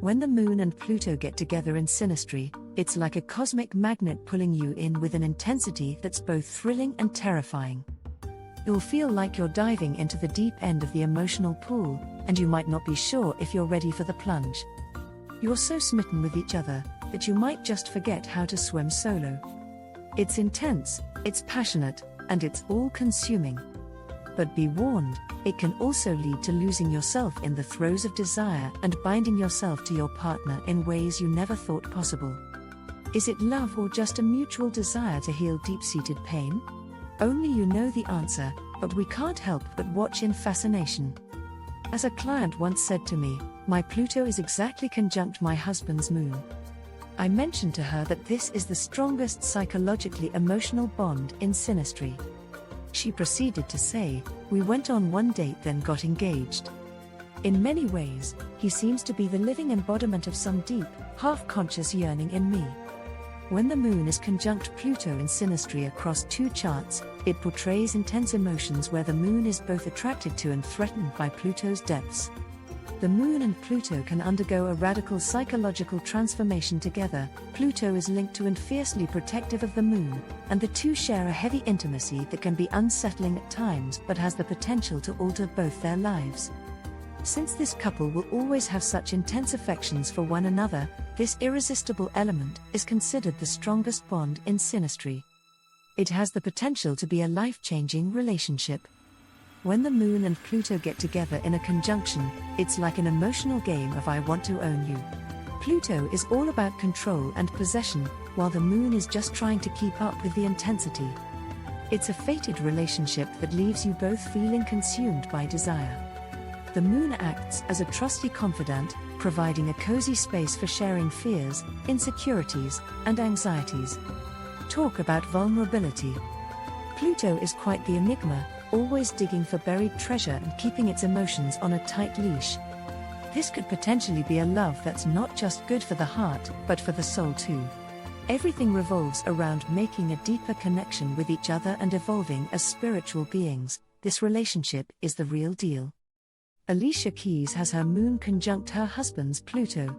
When the Moon and Pluto get together in Synastry, it's like a cosmic magnet pulling you in with an intensity that's both thrilling and terrifying. You'll feel like you're diving into the deep end of the emotional pool, and you might not be sure if you're ready for the plunge. You're so smitten with each other that you might just forget how to swim solo. It's intense, it's passionate, and it's all-consuming. But be warned, it can also lead to losing yourself in the throes of desire and binding yourself to your partner in ways you never thought possible. Is it love or just a mutual desire to heal deep-seated pain? Only you know the answer, but we can't help but watch in fascination. As a client once said to me, "My Pluto is exactly conjunct my husband's moon." I mentioned to her that this is the strongest psychologically emotional bond in Synastry. She proceeded to say, "We went on one date then got engaged. In many ways, he seems to be the living embodiment of some deep, half-conscious yearning in me." When the Moon is conjunct Pluto in Synastry across two charts, it portrays intense emotions where the Moon is both attracted to and threatened by Pluto's depths. The Moon and Pluto can undergo a radical psychological transformation together. Pluto is linked to and fiercely protective of the Moon, and the two share a heavy intimacy that can be unsettling at times but has the potential to alter both their lives. Since this couple will always have such intense affections for one another, this irresistible element is considered the strongest bond in Synastry. It has the potential to be a life-changing relationship. When the Moon and Pluto get together in a conjunction, it's like an emotional game of "I want to own you." Pluto is all about control and possession, while the Moon is just trying to keep up with the intensity. It's a fated relationship that leaves you both feeling consumed by desire. The Moon acts as a trusty confidant, providing a cozy space for sharing fears, insecurities, and anxieties. Talk about vulnerability. Pluto is quite the enigma, always digging for buried treasure and keeping its emotions on a tight leash. This could potentially be a love that's not just good for the heart, but for the soul too. Everything revolves around making a deeper connection with each other and evolving as spiritual beings. This relationship is the real deal. Alicia Keys has her Moon conjunct her husband's Pluto.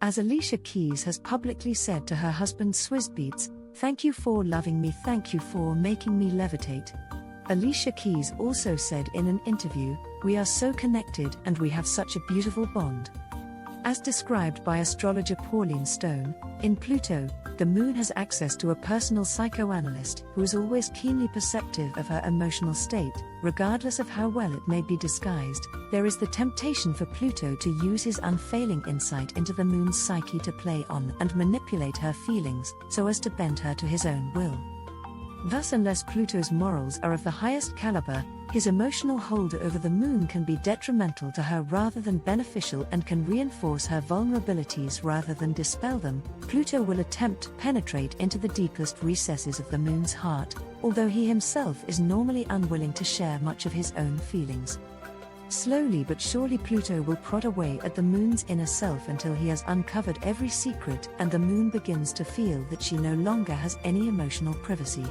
As Alicia Keys has publicly said to her husband Swizz Beatz, "Thank you for loving me, thank you for making me levitate." Alicia Keys also said in an interview, "We are so connected and we have such a beautiful bond." As described by astrologer Pauline Stone, in Pluto, the Moon has access to a personal psychoanalyst who is always keenly perceptive of her emotional state, regardless of how well it may be disguised. There is the temptation for Pluto to use his unfailing insight into the Moon's psyche to play on and manipulate her feelings, so as to bend her to his own will. Thus, unless Pluto's morals are of the highest caliber, his emotional hold over the Moon can be detrimental to her rather than beneficial and can reinforce her vulnerabilities rather than dispel them. Pluto will attempt to penetrate into the deepest recesses of the Moon's heart, although he himself is normally unwilling to share much of his own feelings. Slowly but surely Pluto will prod away at the Moon's inner self until he has uncovered every secret and the Moon begins to feel that she no longer has any emotional privacy.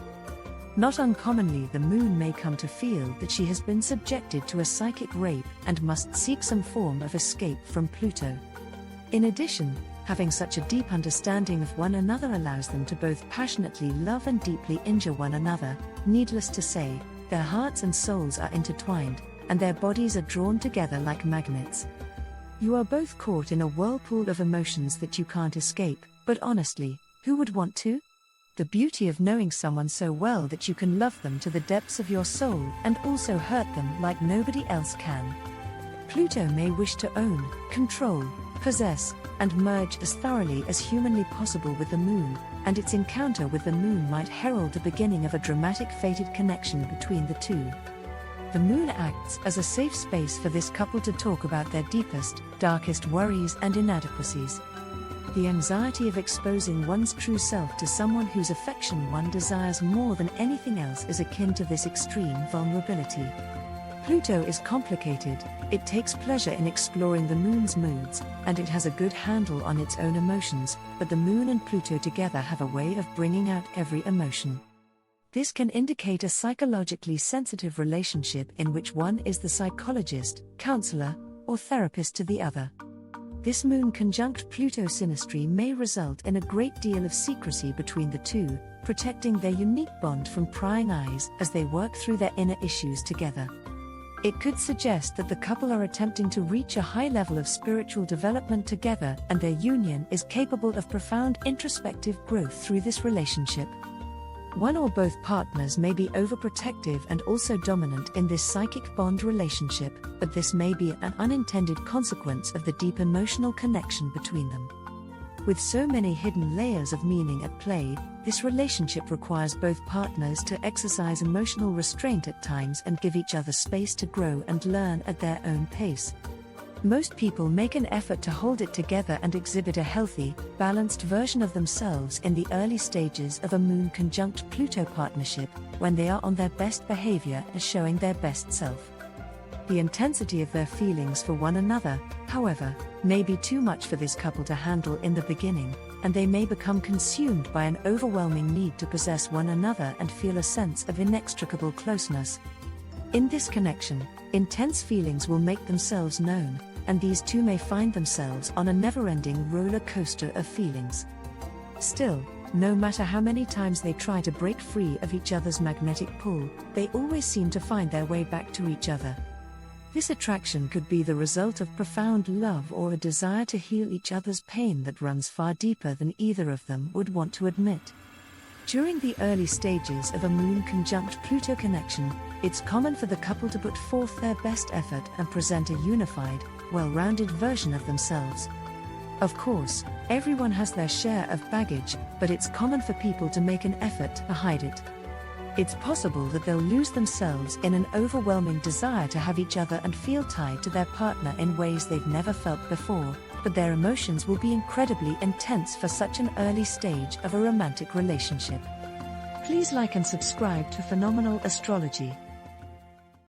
Not uncommonly, the Moon may come to feel that she has been subjected to a psychic rape and must seek some form of escape from Pluto. In addition, having such a deep understanding of one another allows them to both passionately love and deeply injure one another. Needless to say, their hearts and souls are intertwined, and their bodies are drawn together like magnets. You are both caught in a whirlpool of emotions that you can't escape, but honestly, who would want to? The beauty of knowing someone so well that you can love them to the depths of your soul and also hurt them like nobody else can. Pluto may wish to own, control, possess, and merge as thoroughly as humanly possible with the Moon, and its encounter with the Moon might herald the beginning of a dramatic fated connection between the two. The Moon acts as a safe space for this couple to talk about their deepest, darkest worries and inadequacies. The anxiety of exposing one's true self to someone whose affection one desires more than anything else is akin to this extreme vulnerability. Pluto is complicated, it takes pleasure in exploring the Moon's moods, and it has a good handle on its own emotions, but the Moon and Pluto together have a way of bringing out every emotion. This can indicate a psychologically sensitive relationship in which one is the psychologist, counselor, or therapist to the other. This Moon conjunct Pluto synastry may result in a great deal of secrecy between the two, protecting their unique bond from prying eyes as they work through their inner issues together. It could suggest that the couple are attempting to reach a high level of spiritual development together, and their union is capable of profound introspective growth through this relationship. One or both partners may be overprotective and also dominant in this psychic bond relationship, but this may be an unintended consequence of the deep emotional connection between them. With so many hidden layers of meaning at play, this relationship requires both partners to exercise emotional restraint at times and give each other space to grow and learn at their own pace. Most people make an effort to hold it together and exhibit a healthy, balanced version of themselves in the early stages of a Moon conjunct Pluto partnership, when they are on their best behavior and showing their best self. The intensity of their feelings for one another, however, may be too much for this couple to handle in the beginning, and they may become consumed by an overwhelming need to possess one another and feel a sense of inextricable closeness. In this connection, intense feelings will make themselves known, and these two may find themselves on a never-ending roller coaster of feelings. Still, no matter how many times they try to break free of each other's magnetic pull, they always seem to find their way back to each other. This attraction could be the result of profound love or a desire to heal each other's pain that runs far deeper than either of them would want to admit. During the early stages of a Moon conjunct Pluto connection, it's common for the couple to put forth their best effort and present a unified, well-rounded version of themselves. Of course, everyone has their share of baggage, but it's common for people to make an effort to hide it. It's possible that they'll lose themselves in an overwhelming desire to have each other and feel tied to their partner in ways they've never felt before, but their emotions will be incredibly intense for such an early stage of a romantic relationship. Please like and subscribe to Phenomenal Astrology.